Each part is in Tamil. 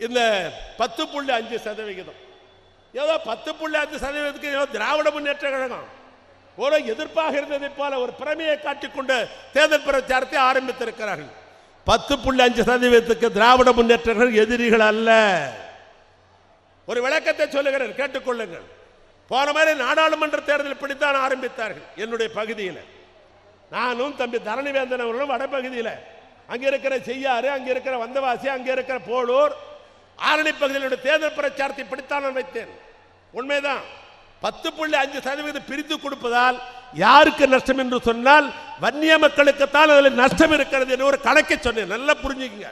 இந்த 10.5% ஏதோ 10.5%க்கு ஏதோ திராவிட முன்னேற்ற கழகம் ஒரு எதிர்ப்பாக இருந்ததை போல ஒரு பிரமையை காட்டிக்கொண்டு தேர்தல் பிரச்சாரத்தை ஆரம்பித்திருக்கிறார்கள். 10.5%க்கு திராவிட முன்னேற்ற கழகம் எதிரிகள் அல்ல. ஒரு விளக்கத்தை சொல்லுகிறேன், கேட்டுக்கொள்ளுங்கள். போன மாதிரி நாடாளுமன்ற தேர்தல் இப்படித்தான் ஆரம்பித்தார்கள். என்னுடைய பகுதியில் நானும் தம்பி தரணிவேந்தன் அவர்களும் வடபகுதியில் அங்கே இருக்கிற செய்யாறு, அங்கே இருக்கிற வந்தவாசி, அங்கே இருக்கிற போலூர், ஆரணி பகுதியில் தேர்தல் பிரச்சாரத்தை இப்படித்தான் நான் வைத்தேன். உண்மைதான். 10.5% பிரித்து கொடுப்பதால் யாருக்கு நஷ்டம் என்று சொன்னால் வன்னிய மக்களுக்குத்தான் அதில் நஷ்டம் இருக்கிறது என்று ஒரு கணக்கை சொன்னேன். நல்லா புரிஞ்சுக்கங்க.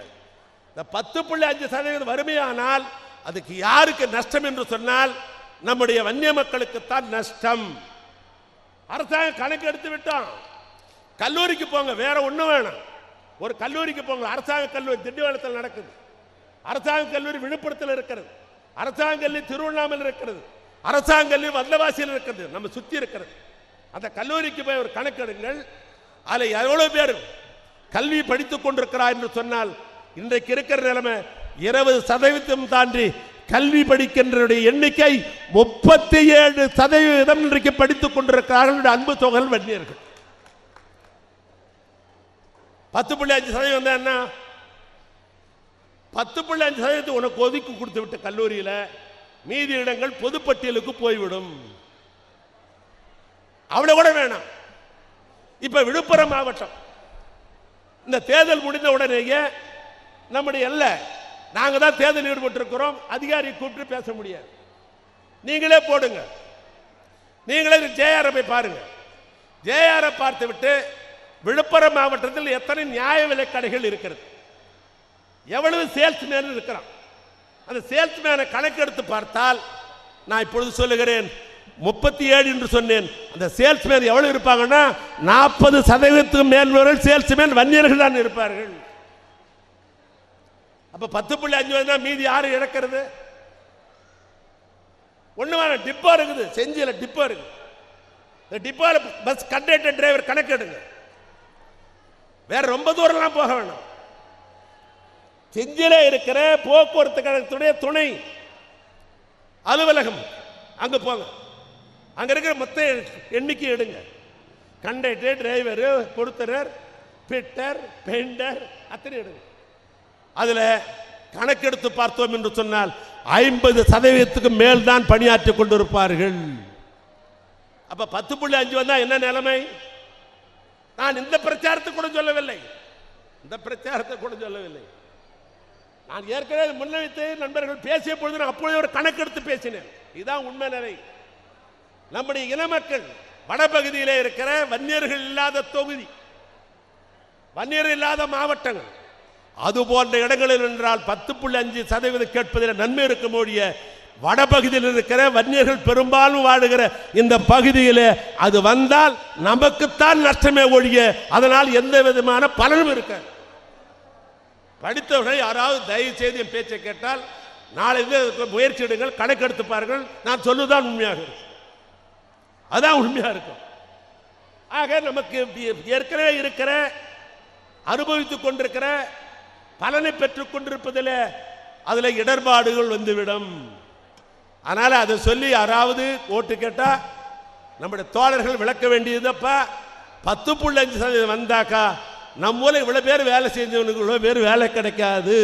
இந்த 10.5% வறுமையானால் அதுக்கு யாருக்கு நஷ்டம் என்று சொன்னால் நம்முடைய வன்னிய மக்களுக்குத்தான் நஷ்டம். அரசாங்கம் கணக்கு எடுத்து விட்டோம். கல்லூரிக்கு போங்க, வேற ஒன்றும் வேணும். ஒரு கல்லூரிக்கு போங்க. அரசாங்க கல்லூரி திண்டிவனத்தில் நடக்குது, அரசாங்க கல்லூரி விழுப்புரத்தில் இருக்கிறது, அரசாங்க கல்லூரி திருவண்ணாமலை இருக்கிறது, அரசாங்க கல்லூரி வந்தவாசியில் இருக்கிறது, நம்ம சுற்றி இருக்கிறது. அந்த கல்லூரிக்கு போய் ஒரு கணக்கெடுங்கள். அதில் எவ்வளவு பேர் கல்வி படித்துக் கொண்டிருக்கிறார் என்று சொன்னால் இன்றைக்கு இருக்கிற நிலைமை 20% தாண்டி கல்வி படிக்கின்ற எண்ணிக்கை 37% இன்றைக்கு படித்துக் கொண்டிருக்கிறார்கள். அன்பு தொகல் வன்னியர்கள் 10.5% என்ன? 10.5% உனக்கு ஒதுக்கி கொடுத்து விட்ட கல்லூரியில் மீதி இடங்கள் பொதுப்பட்டியலுக்கு போய்விடும். அவ்வளவு கூட வேணாம். இப்ப விழுப்புரம் மாவட்டம் இந்த தேர்தல் முடிந்த உடனேயே நம்முடைய நாங்க தான் தேர்தல் ஈடுபட்டிருக்கிறோம், அதிகாரியை கூப்பிட்டு பேச முடியாது. நீங்களே போடுங்க, நீங்களே ஜேஆர் போய் பாருங்க. ஜேஆர் பார்த்து விட்டு விழுப்புரம் மாவட்டத்தில் எத்தனை நியாய விலை கடைகள் இருக்கிறது, எவ்வளவு சேல்ஸ்மேன் இருக்கிறான், அந்த சேல்ஸ்மேனை கணக்கெடுத்து பார்த்தால் நான் இப்பொழுது சொல்லுகிறேன் 37 என்று சொன்னேன். அந்த சேல்ஸ்மேன் எவ்வளவு இருப்பாங்கன்னா 40% மேல் சேல்ஸ்மேன் வன்னியர்கள் தான் இருப்பார்கள். அப்ப 10.5 மீதி யாரு இழக்கிறது? ஒண்ணு டிப்போ இருக்குது, செஞ்சில டிப்போ இருக்கு. இந்த டிப்போல பஸ் கண்டக்டர் டிரைவர் கணக்கு எடுங்க. வேற ரொம்ப தூரம்லாம் போக வேண்டாம். செஞ்சில இருக்கிற போக்குவரத்து கழகத்துடைய துணை அலுவலகம் அங்க போங்க. அங்க இருக்கிற மொத்த எண்ணிக்கை எடுங்க. கண்டக்டர், டிரைவர், பொறுத்தனர், பிட்டர், பெயிண்டர் அத்தனை எடுங்க. அதுல கணக்கெடுத்து பார்த்தோம் என்று சொன்னால் 50% மேல் தான் பணியாற்றிக் கொண்டிருப்பார்கள். அப்ப 10.5 வந்தா என்ன நிலைமை? நான் இந்த பிரச்சாரத்தை கூட சொல்லவில்லை, நான் ஏற்கனவே முன்வைத்து நண்பர்கள் பேசிய பொழுது நான் அப்பொழுது ஒரு கணக்கெடுத்து பேசினேன். இதுதான் உண்மை நிலை. நம்முடைய இன மக்கள் வடபகுதியிலே இருக்கிற வன்னியர்கள் இல்லாத தொகுதி, வன்னியர் இல்லாத மாவட்டங்கள், அது போன்ற இடங்களில் என்றால் 10.5% கேட்பதில் நன்மை இருக்க முடிய வடபகுதியில் இருக்கிற வன்னியர்கள் பெரும்பாலும் வாழுகிற இந்த பகுதியில் அது வந்தால் நமக்குத்தான் நஷ்டமே ஒழிய அதனால் எந்த விதமான பலனும் இருக்க. படித்தவர்கள் யாராவது தயவு செய்து என் பேச்சை கேட்டால் நாளை முயற்சி எடுங்கள், கணக்கெடுத்து பாருங்கள். நான் சொல்லுதான் உண்மையாக இருக்கும், அதான் உண்மையா இருக்கும். ஆக நமக்கு ஏற்கனவே இருக்கிற அனுபவித்துக் கொண்டிருக்கிற பலனை பெற்றுக் கொண்டிருப்பதில் அதுல இடர்பாடுகள் வந்துவிடும். அதனால அதை சொல்லி யாராவது ஓட்டு கேட்டா நம்முடைய தோழர்கள் விளக்க வேண்டியதப்பா 10.5% வந்தாக்கா நம்ம இவ்வளவு பேர் வேலை செஞ்சவனுக்கு இவ்வளவு பேர் வேலை கிடைக்காது.